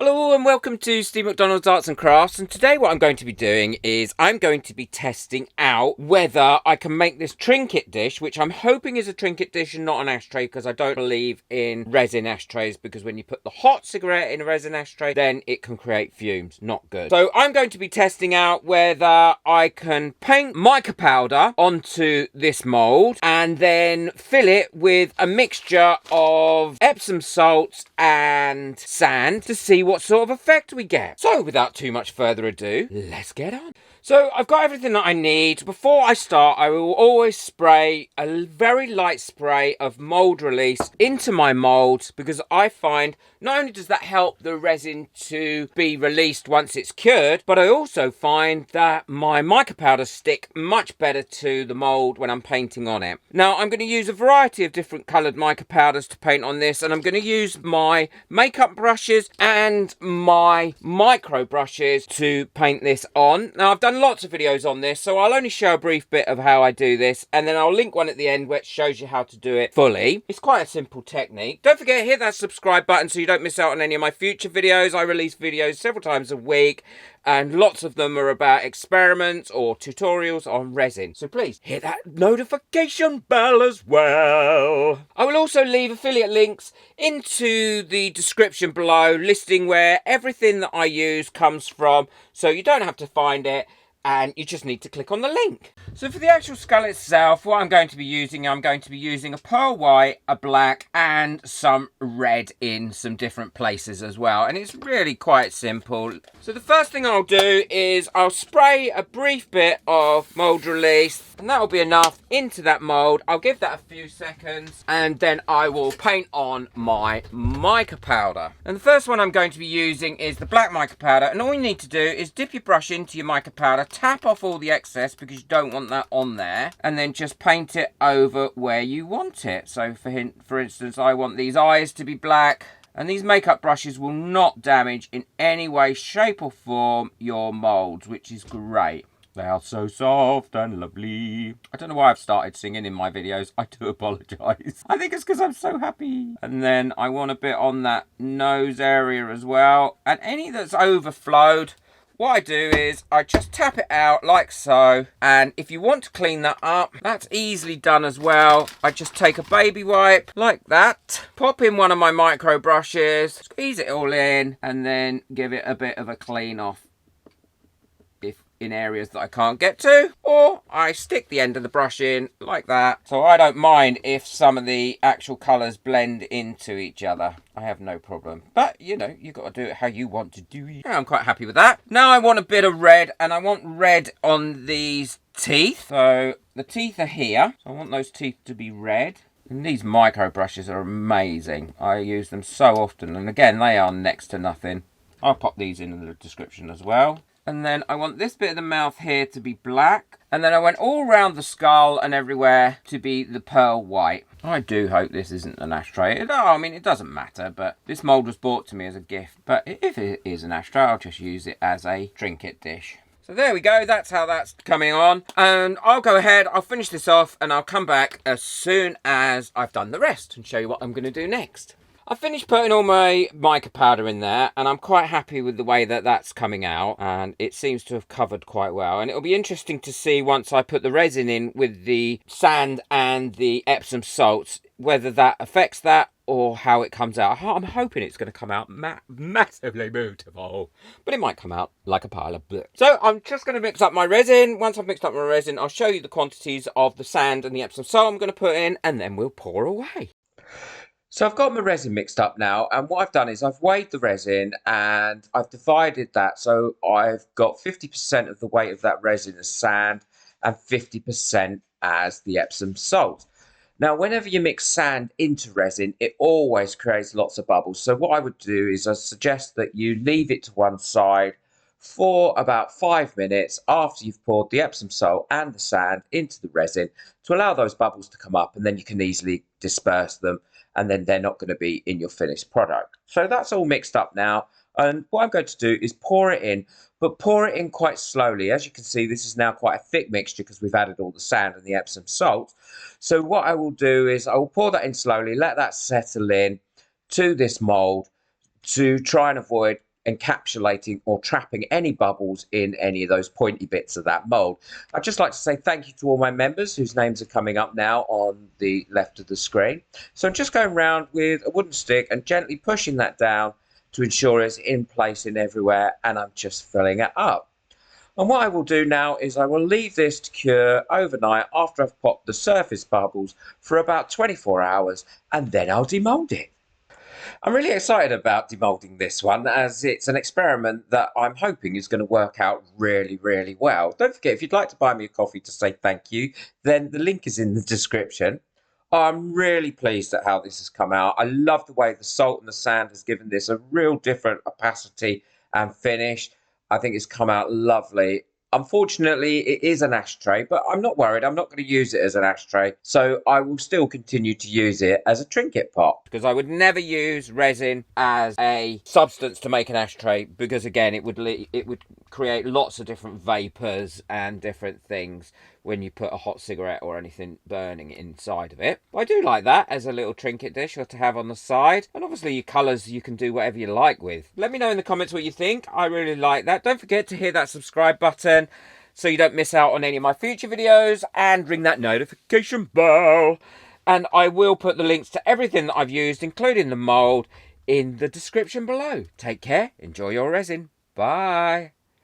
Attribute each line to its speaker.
Speaker 1: Hello and welcome to Steve McDonald's Arts and Crafts, and today what I'm going to be doing is I'm going to be testing out whether I can make this trinket dish, which I'm hoping is a trinket dish and not an ashtray, because I don't believe in resin ashtrays, because when you put the hot cigarette in a resin ashtray then it can create fumes. Not good. So I'm going to be testing out whether I can paint mica powder onto this mould and then fill it with a mixture of Epsom salts and sand to see what sort of effect we get. So without too much further ado, let's get on. So I've got everything that I need. Before I start, I will always spray a very light spray of mould release into my moulds, because I find not only does that help the resin to be released once it's cured, but I also find that my mica powders stick much better to the mould when I'm painting on it. Now I'm going to use a variety of different coloured mica powders to paint on this, and I'm going to use my makeup brushes and my micro brushes to paint this on. Now I've done lots of videos on this, so I'll only show a brief bit of how I do this, and then I'll link one at the end which shows you how to do it fully. It's quite a simple technique. Don't forget to hit that subscribe button so you don't miss out on any of my future videos. I release videos several times a week, and lots of them are about experiments or tutorials on resin. So please hit that notification bell as well. I will also leave affiliate links into the description below, listing where everything that I use comes from, so you don't have to find it and you just need to click on the link. So for the actual skull itself, what I'm going to be using a pearl white, a black, and some red in some different places as well. And it's really quite simple. So the first thing I'll do is I'll spray a brief bit of mould release, and that'll be enough into that mould. I'll give that a few seconds, and then I will paint on my mica powder. And the first one I'm going to be using is the black mica powder. And all you need to do is dip your brush into your mica powder, tap off all the excess because you don't want that on there, and then just paint it over where you want it. So for instance, I want these eyes to be black, and these makeup brushes will not damage in any way, shape or form your moulds, which is great. They are so soft and lovely. I don't know why I've started singing in my videos. I do apologise. I think it's because I'm so happy. And then I want a bit on that nose area as well. And any that's overflowed, what I do is I just tap it out like so, and if you want to clean that up, that's easily done as well. I just take a baby wipe like that, pop in one of my micro brushes, squeeze it all in, and then give it a bit of a clean off if in areas that I can't get to, or I stick the end of the brush in like that, so I don't mind if some of the actual colours blend into each other. I have no problem, but you know, you've got to do it how you want to do it. I'm quite happy with that. Now I want a bit of red, and I want red on these teeth. So the teeth are here, so I want those teeth to be red. And these micro brushes are amazing. I use them so often, and again, they are next to nothing. I'll pop these in the description as well. And then I want this bit of the mouth here to be black. And then I went all around the skull and everywhere to be the pearl white. I do hope this isn't an ashtray. I mean, it doesn't matter, but this mould was bought to me as a gift. But if it is an ashtray, I'll just use it as a trinket dish. So there we go, that's how that's coming on. And I'll go ahead, I'll finish this off, and I'll come back as soon as I've done the rest and show you what I'm going to do next. I finished putting all my mica powder in there, and I'm quite happy with the way that that's coming out, and it seems to have covered quite well. And it'll be interesting to see once I put the resin in with the sand and the Epsom salts, whether that affects that or how it comes out. I'm hoping it's going to come out massively beautiful, but it might come out like a pile of blue. So I'm just going to mix up my resin. Once I've mixed up my resin, I'll show you the quantities of the sand and the Epsom salt I'm going to put in, and then we'll pour away. So I've got my resin mixed up now, and what I've done is I've weighed the resin and I've divided that. So I've got 50% of the weight of that resin as sand and 50% as the Epsom salt. Now, whenever you mix sand into resin, it always creates lots of bubbles. So what I would do is I suggest that you leave it to one side for about 5 minutes after you've poured the Epsom salt and the sand into the resin to allow those bubbles to come up, and then you can easily disperse them, and then they're not going to be in your finished product. So that's all mixed up now, and what I'm going to do is pour it in, but pour it in quite slowly. As you can see, this is now quite a thick mixture because we've added all the sand and the Epsom salt. So what I will do is I will pour that in slowly, let that settle in to this mould to try and avoid encapsulating or trapping any bubbles in any of those pointy bits of that mould. I'd just like to say thank you to all my members whose names are coming up now on the left of the screen. So I'm just going around with a wooden stick and gently pushing that down to ensure it's in place in everywhere, and I'm just filling it up. And what I will do now is I will leave this to cure overnight after I've popped the surface bubbles for about 24 hours, and then I'll demould it. I'm really excited about demoulding this one, as it's an experiment that I'm hoping is going to work out really, really well. Don't forget, if you'd like to buy me a coffee to say thank you, then the link is in the description. I'm really pleased at how this has come out. I love the way the salt and the sand has given this a real different opacity and finish. I think it's come out lovely. Unfortunately, it is an ashtray, but I'm not worried. I'm not going to use it as an ashtray, so I will still continue to use it as a trinket pot. Because I would never use resin as a substance to make an ashtray, because again, it would create lots of different vapors and different things when you put a hot cigarette or anything burning inside of it. But I do like that as a little trinket dish or to have on the side. And obviously your colours you can do whatever you like with. Let me know in the comments what you think. I really like that. Don't forget to hit that subscribe button so you don't miss out on any of my future videos, and ring that notification bell. And I will put the links to everything that I've used, including the mould, in the description below. Take care. Enjoy your resin. Bye.